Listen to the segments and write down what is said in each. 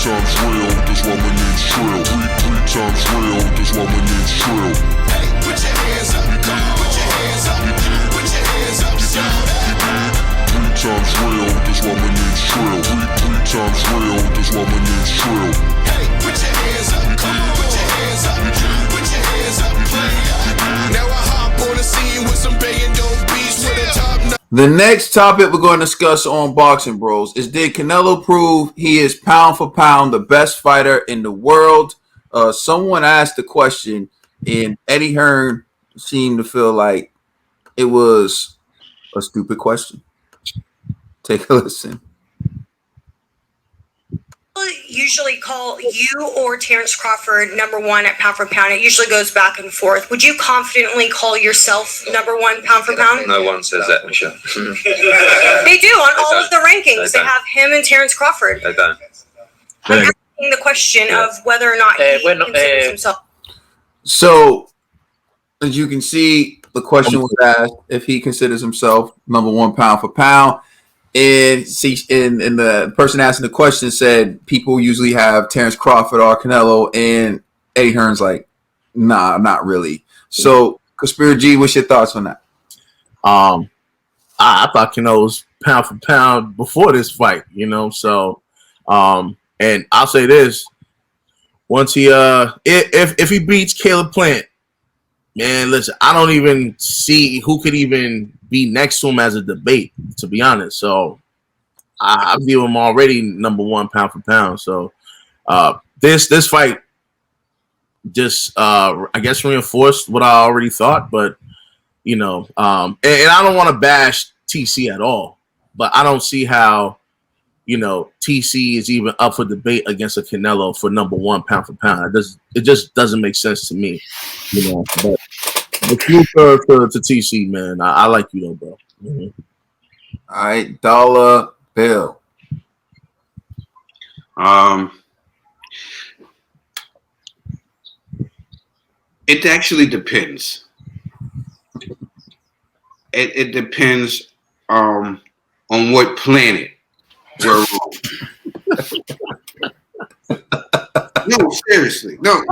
times real, that's why my name's Trill. Three times real, that's why my name's Trill. Hey, put your hands up, come on, put your hands up, put your hands up, shout out. 3 times real, that's why my name's Trill. Three times real, that's why my name's Trill. Hey, put your hands up, come on, put your hands up, put your hands up, now I hop on the scene with some banging dope beats with a top. The next topic we're going to discuss on Boxing Bros is, did Canelo prove he is pound for pound the best fighter in the world? Someone asked the question, and Eddie Hearn seemed to feel like it was a stupid question. Take a listen. Usually call you or Terrence Crawford number one at pound for pound. It usually goes back and forth. Would you confidently call yourself number one pound for pound? No one says that, Michelle. They do on all of the rankings. They have him and Terrence Crawford. They don't. I'm asking the question of whether or not he considers himself. So, as you can see, the question was asked if he considers himself number one pound for pound. And the person asking the question said people usually have Terrence Crawford or Canelo, and Eddie Hearn's like, nah, not really. So, Conspiracy G, what's your thoughts on that? I thought Canelo was pound for pound before this fight, you know. So, and I'll say this: once he if he beats Caleb Plant, man, listen, I don't even see who could even be next to him as a debate, to be honest. So I view him already number one pound for pound. So this fight just I guess reinforced what I already thought. But you know, and I don't want to bash TC at all, but I don't see how, you know, TC is even up for debate against a Canelo for number one pound for pound. It just doesn't make sense to me, you know. But you to TC, man. I like you though, bro. Mm-hmm. All right, Dollar Bill. It actually depends. It depends on what planet we're on. No, seriously, no.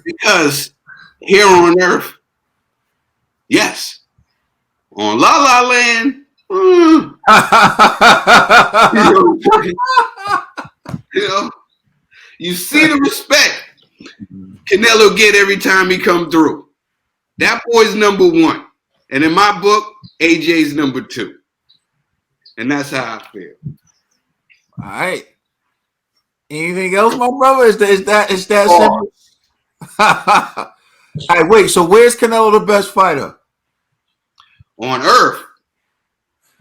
Because here on Earth, yes. On La La Land, you know, you see the respect Canelo get every time he come through. That boy's number one. And in my book, AJ's number two. And that's how I feel. All right. Anything else, my brother? Is that simple? All right, wait. So where's Canelo the best fighter? On Earth.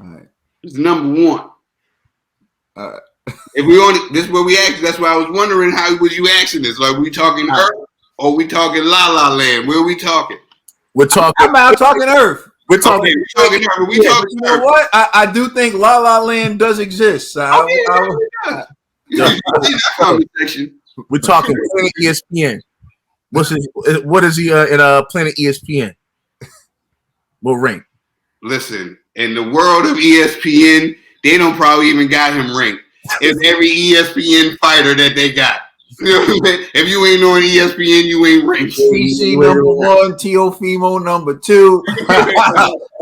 All right. It's number one. All right. If we on this is where we asked, that's why I was wondering how was you asking this? Like, we talking Earth or we talking La La Land? Where are we talking? We're talking. I'm talking Earth. We're talking. Okay, we're talking Earth. We talking you know Earth. what? I do think La La Land does exist. That conversation. We're talking Planet ESPN. What is he in Planet ESPN? What rank? Listen, in the world of ESPN, they don't probably even got him ranked. It's every ESPN fighter that they got. If you ain't on ESPN, you ain't ranked. PC number one, Teofimo number two,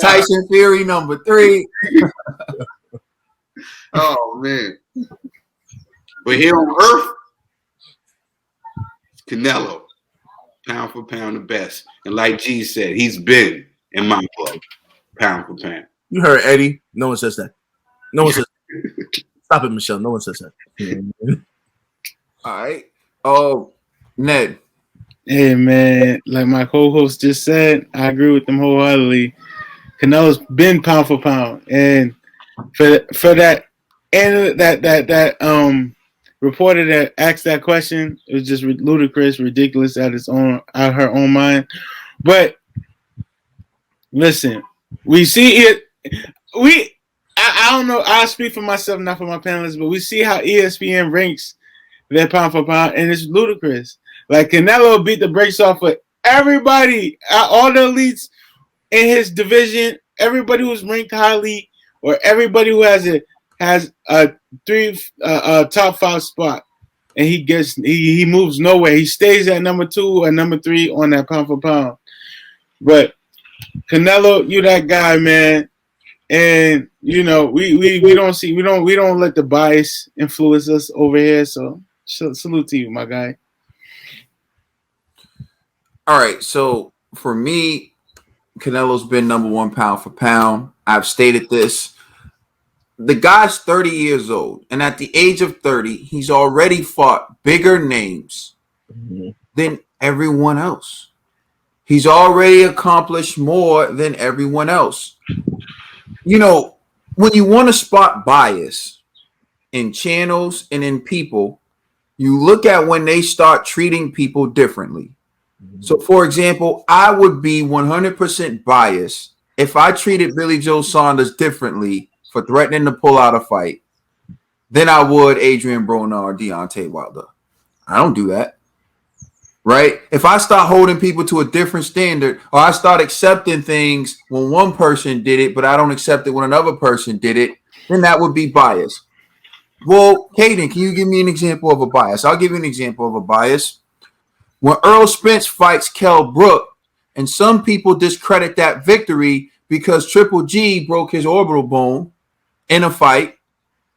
Tyson Fury number three. Oh man! But here on Earth, Canelo, pound for pound, the best. And like G said, he's been in my book, pound for pound. You heard Eddie. No one says that. No one says that. Stop it, Michelle. No one says that. All right. Oh, Ned. Hey, man. Like my co-host just said, I agree with them wholeheartedly. Canelo's been pound for pound. And for that, and that reporter that asked that question, it was just ludicrous, ridiculous at her own mind. But listen, we see it. I don't know. I speak for myself, not for my panelists, but we see how ESPN ranks their pound for pound, and it's ludicrous. Like Canelo beat the brakes off of everybody, all the elites in his division, everybody who's ranked highly, or everybody who has a top 5 spot, and he moves nowhere. He stays at number 2 or number 3 on that pound for pound. But Canelo, you that guy, man. And we don't let the bias influence us over here. So salute to you, my guy. All right, so for me, Canelo's been number 1 pound for pound. I've stated this. The guy's 30 years old, and at the age of 30, he's already fought bigger names than everyone else. He's already accomplished more than everyone else. When you want to spot bias in channels and in people, you look at when they start treating people differently. So, for example, I would be 100% biased if I treated Billy Joe Saunders differently for threatening to pull out a fight than I would Adrian Broner or Deontay Wilder. I don't do that. Right? If I start holding people to a different standard, or I start accepting things when one person did it, but I don't accept it when another person did it, then that would be bias. Well, Caden, can you give me an example of a bias? I'll give you an example of a bias. When Errol Spence fights Kell Brook, and some people discredit that victory because Triple G broke his orbital bone in a fight,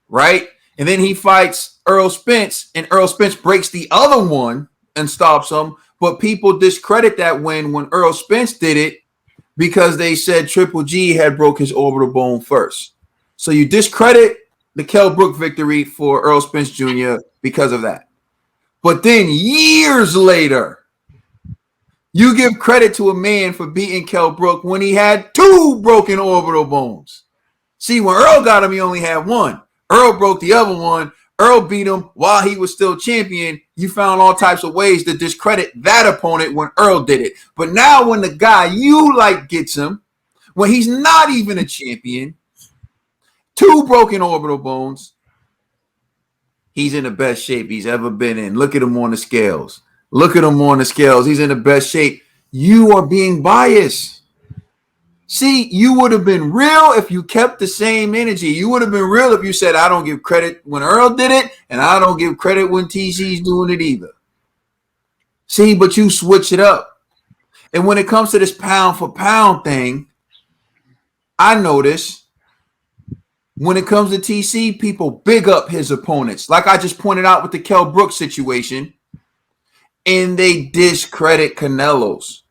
right? And then he fights Errol Spence, and Errol Spence breaks the other one and stops him. But people discredit that win when Errol Spence did it because they said Triple G had broke his orbital bone first. So you discredit the Kell Brook victory for Errol Spence Jr. because of that. But then years later, you give credit to a man for beating Kell Brook when he had 2 broken orbital bones. See, when Earl got him, he only had 1. Earl broke the other one. Earl beat him while he was still champion. You found all types of ways to discredit that opponent when Earl did it. But now when the guy you like gets him, when he's not even a champion, 2 broken orbital bones, he's in the best shape he's ever been in. Look at him on the scales. Look at him on the scales. He's in the best shape. You are being biased. See, you would have been real if you kept the same energy. You would have been real if you said, I don't give credit when Earl did it, and I don't give credit when TC's doing it either. See, but you switch it up. And when it comes to this pound for pound thing, I notice when it comes to TC, people big up his opponents. Like I just pointed out with the Kell Brook situation, and they discredit Canelo's.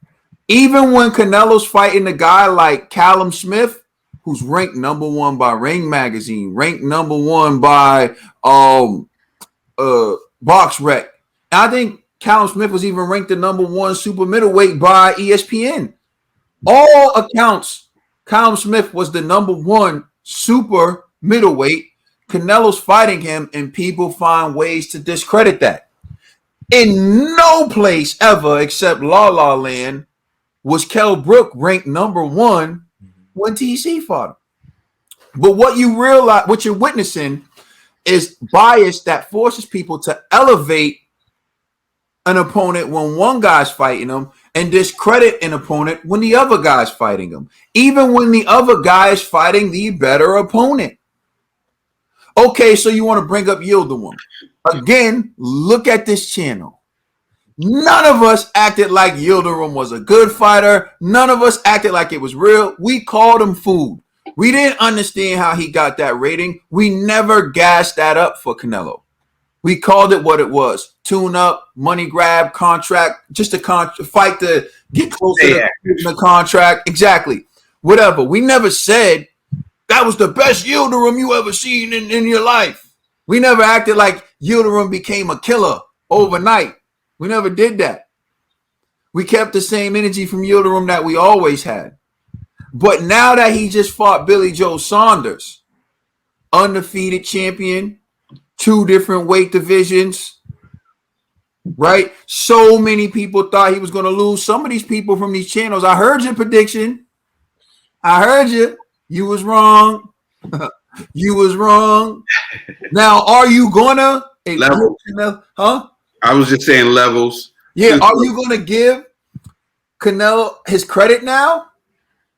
Even when Canelo's fighting a guy like Callum Smith, who's ranked number 1 by Ring Magazine, ranked number 1 by BoxRec. And I think Callum Smith was even ranked the number 1 super middleweight by ESPN. All accounts, Callum Smith was the number 1 super middleweight. Canelo's fighting him, and people find ways to discredit that. In no place ever except La La Land was Kell Brook ranked number 1 when TC fought him. But what you realize, what you're witnessing is bias that forces people to elevate an opponent when one guy's fighting them and discredit an opponent when the other guy's fighting them, even when the other guy is fighting the better opponent. Okay, so you want to bring up Yildirim. Again, look at this channel. None of us acted like Yildirim was a good fighter. None of us acted like it was real. We called him food. We didn't understand how he got that rating. We never gassed that up for Canelo. We called it what it was. Tune up, money grab, contract, just a fight to get closer to the contract. Exactly. Whatever. We never said that was the best Yildirim you ever seen in your life. We never acted like Yildirim became a killer overnight. We never did that. We kept the same energy from Yildirim that we always had. But now that he just fought Billy Joe Saunders, undefeated champion, 2 different weight divisions, right? So many people thought he was going to lose. Some of these people from these channels, I heard your prediction. I heard you. You was wrong. You was wrong. Now, are you gonna huh? I was just saying levels. Yeah, are you gonna give Canelo his credit now?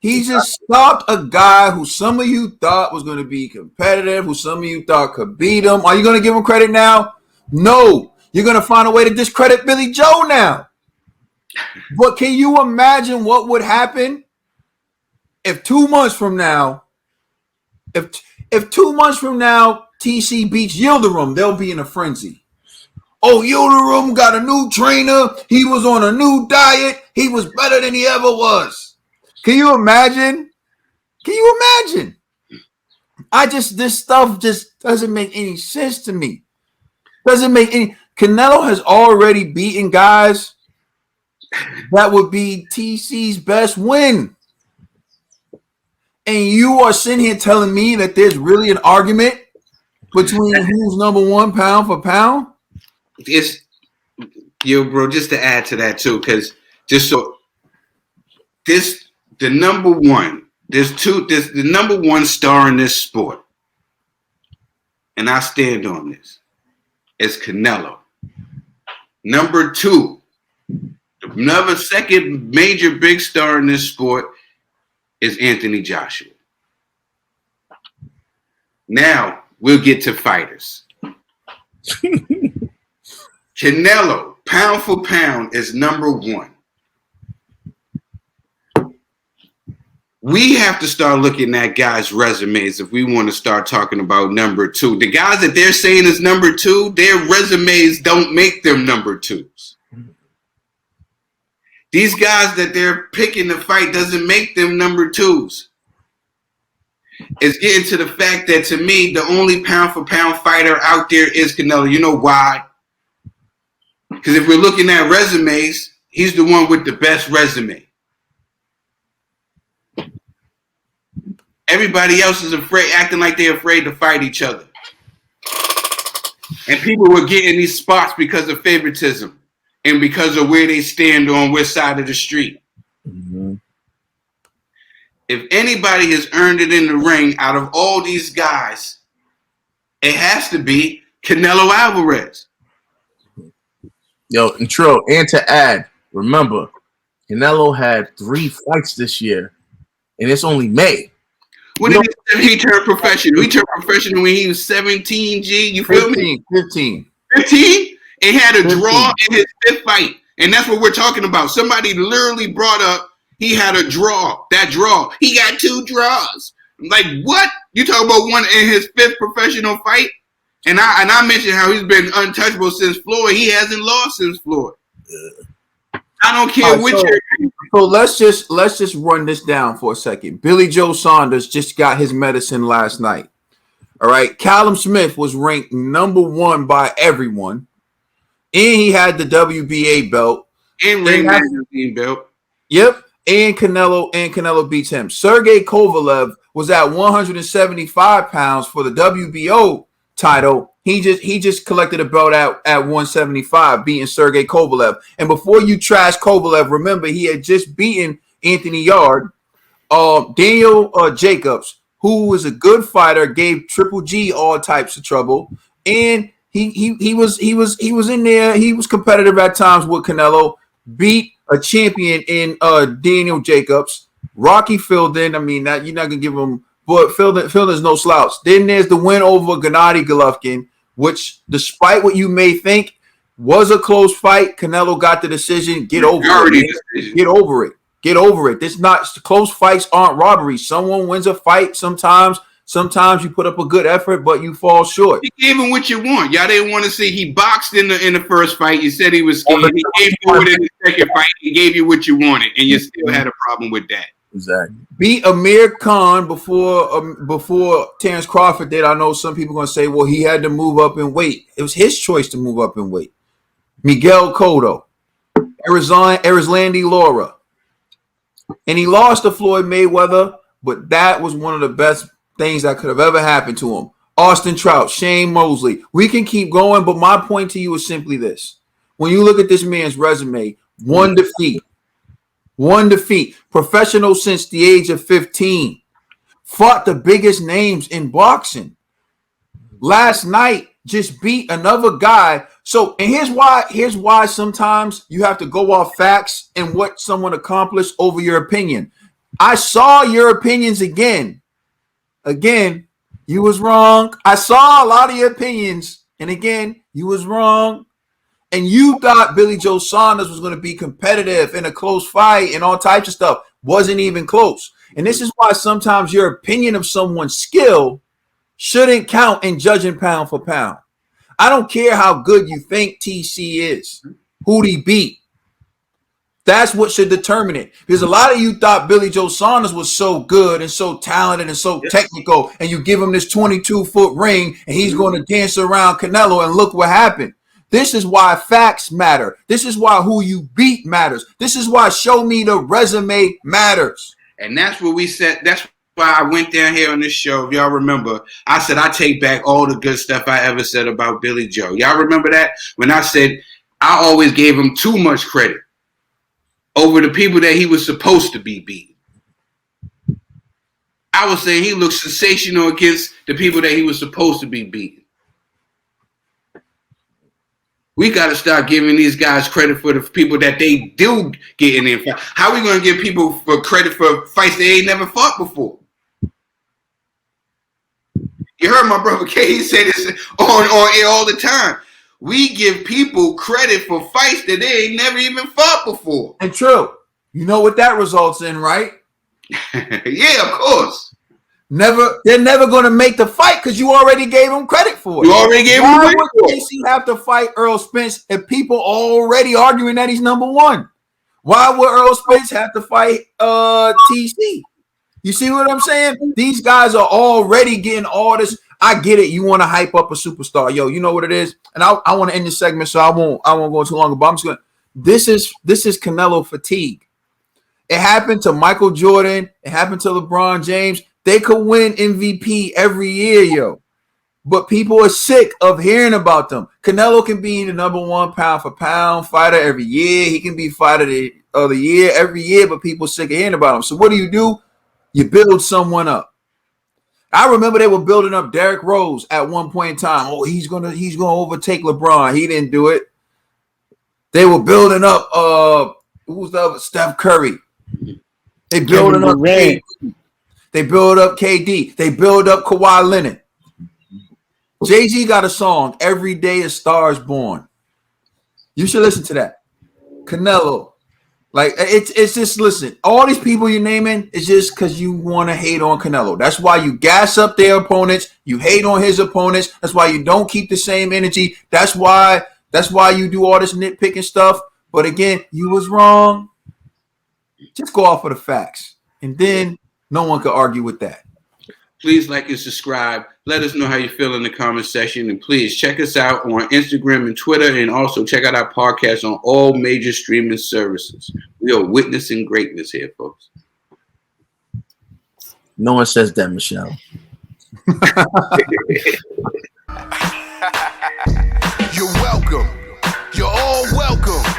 He just stopped a guy who some of you thought was going to be competitive, who some of you thought could beat him. Are you going to give him credit now? No. You're going to find a way to discredit Billy Joe now. But can you imagine what would happen if 2 months from now, if 2 months from now, TC beats Yildirim, they'll be in a frenzy. Oh, Yildirim got a new trainer. He was on a new diet. He was better than he ever was. Can you imagine? Can you imagine? This stuff just doesn't make any sense to me. Doesn't make any. Canelo has already beaten guys that would be TC's best win. And you are sitting here telling me that there's really an argument between who's number one pound for pound? It's bro, just to add to that too, because the number one, the number one star in this sport, and I stand on this, is Canelo. Number two, another second major big star in this sport is Anthony Joshua. Now we'll get to fighters. Canelo, pound for pound, is number one. We have to start looking at guys' resumes if we want to start talking about number two. The guys that they're saying is number two, their resumes don't make them number twos. These guys that they're picking to fight doesn't make them number twos. It's getting to the fact that, to me, the only pound for pound fighter out there is Canelo. You know why? Because if we're looking at resumes, he's the one with the best resume. Everybody else is acting like they're afraid to fight each other. And people were getting these spots because of favoritism and because of where they stand on which side of the street. Mm-hmm. If anybody has earned it in the ring out of all these guys, it has to be Canelo Alvarez. Yo, and Trill, and to add, remember, Canelo had 3 fights this year, and it's only May. When did he turn professional? He turned professional when he was 17, G. You feel 15, me? 15. 15? And had a 15. draw in his 5th fight. And that's what we're talking about. Somebody literally brought up he had a draw. That draw. He got 2 draws. I'm like, what? You talking about one in his 5th professional fight? And I mentioned how he's been untouchable since Floyd. He hasn't lost since Floyd. I don't care which. So let's just run this down for a second. Billy Joe Saunders just got his medicine last night. All right. Callum Smith was ranked number 1 by everyone. And he had the WBA belt. And ring magazine belt. Yep. And Canelo beats him. Sergey Kovalev was at 175 pounds for the WBO title. He just collected a belt at 175, beating Sergey Kovalev. And before you trash Kovalev, remember he had just beaten Anthony Yard. Daniel Jacobs, who was a good fighter, gave Triple G all types of trouble, and he was in there. He was competitive at times with Canelo. Beat a champion in Daniel Jacobs. Rocky Fielding. I mean, that you're not gonna give him. But Fielding's no slouch. Then there's the win over Gennady Golovkin, which, despite what you may think, was a close fight. Canelo got the decision. Get over it. Get over it. Get over it. This not close fights aren't robberies. Someone wins a fight sometimes. Sometimes you put up a good effort, but you fall short. He gave him what you want. Y'all didn't want to see he boxed in the first fight. You said he was scared. He came forward in the second fight. He gave you what you wanted, and you still had a problem with that. Exactly. Beat Amir Khan before Terrence Crawford did. I know some people are going to say, well, he had to move up in weight. It was his choice to move up in weight. Miguel Cotto, Erislandy Lara. And he lost to Floyd Mayweather, but that was one of the best things that could have ever happened to him. Austin Trout, Shane Mosley. We can keep going, but my point to you is simply this. When you look at this man's resume, 1 defeat. 1 defeat. Professional since the age of 15. Fought the biggest names in boxing. Last night, just beat another guy. So, and here's why sometimes you have to go off facts and what someone accomplished over your opinion. I saw your opinions again. Again, you was wrong. I saw a lot of your opinions, and again, you was wrong. And you thought Billy Joe Saunders was going to be competitive in a close fight and all types of stuff. Wasn't even close. And this is why sometimes your opinion of someone's skill shouldn't count in judging pound for pound. I don't care how good you think TC is. Who'd he beat? That's what should determine it. Because a lot of you thought Billy Joe Saunders was so good and so talented and so technical, and you give him this 22-foot ring, and he's going to dance around Canelo, and look what happened. This is why facts matter. This is why who you beat matters. This is why show me the resume matters. And that's what we said. That's why I went down here on this show. If y'all remember, I said I take back all the good stuff I ever said about Billy Joe. Y'all remember that? When I said I always gave him too much credit over the people that he was supposed to be beating. I was saying he looked sensational against the people that he was supposed to be beating. We got to start giving these guys credit for the people that they do get in there. How are we going to give people for credit for fights they ain't never fought before? You heard my brother K. He said this on air all the time. We give people credit for fights that they ain't never even fought before. And true. You know what that results in, right? Yeah, of course. They're never going to make the fight because you already gave them credit for it. You already gave them credit for it. Why would DC have to fight Earl Spence if people already arguing that he's number one? Why would Earl Spence have to fight TC? You see what I'm saying? These guys are already getting all this. I get it. You want to hype up a superstar. Yo, you know what it is? And I want to end this segment, so I won't go too long, but I'm just going to. This is Canelo fatigue. It happened to Michael Jordan. It happened to LeBron James. They could win MVP every year, yo. But people are sick of hearing about them. Canelo can be the number one pound for pound fighter every year. He can be fighter of the year every year, but people are sick of hearing about him. So what do? You build someone up. I remember they were building up Derrick Rose at one point in time. Oh, he's gonna overtake LeBron. He didn't do it. They were building up who's the other? Steph Curry. They building up KD. They build up KD. They build up Kawhi Leonard. Jay-Z got a song, Every Day a Star is Born. You should listen to that. Canelo. Like, it's just, listen, all these people you're naming is just because you want to hate on Canelo. That's why you gas up their opponents. You hate on his opponents. That's why you don't keep the same energy. That's why you do all this nitpicking stuff. But again, you was wrong. Just go off of the facts. And then no one could argue with that. Please like and subscribe. Let us know how you feel in the comment section. And please check us out on Instagram and Twitter. And also check out our podcast on all major streaming services. We are witnessing greatness here, folks. No one says that, Michelle. You're welcome. You're all welcome.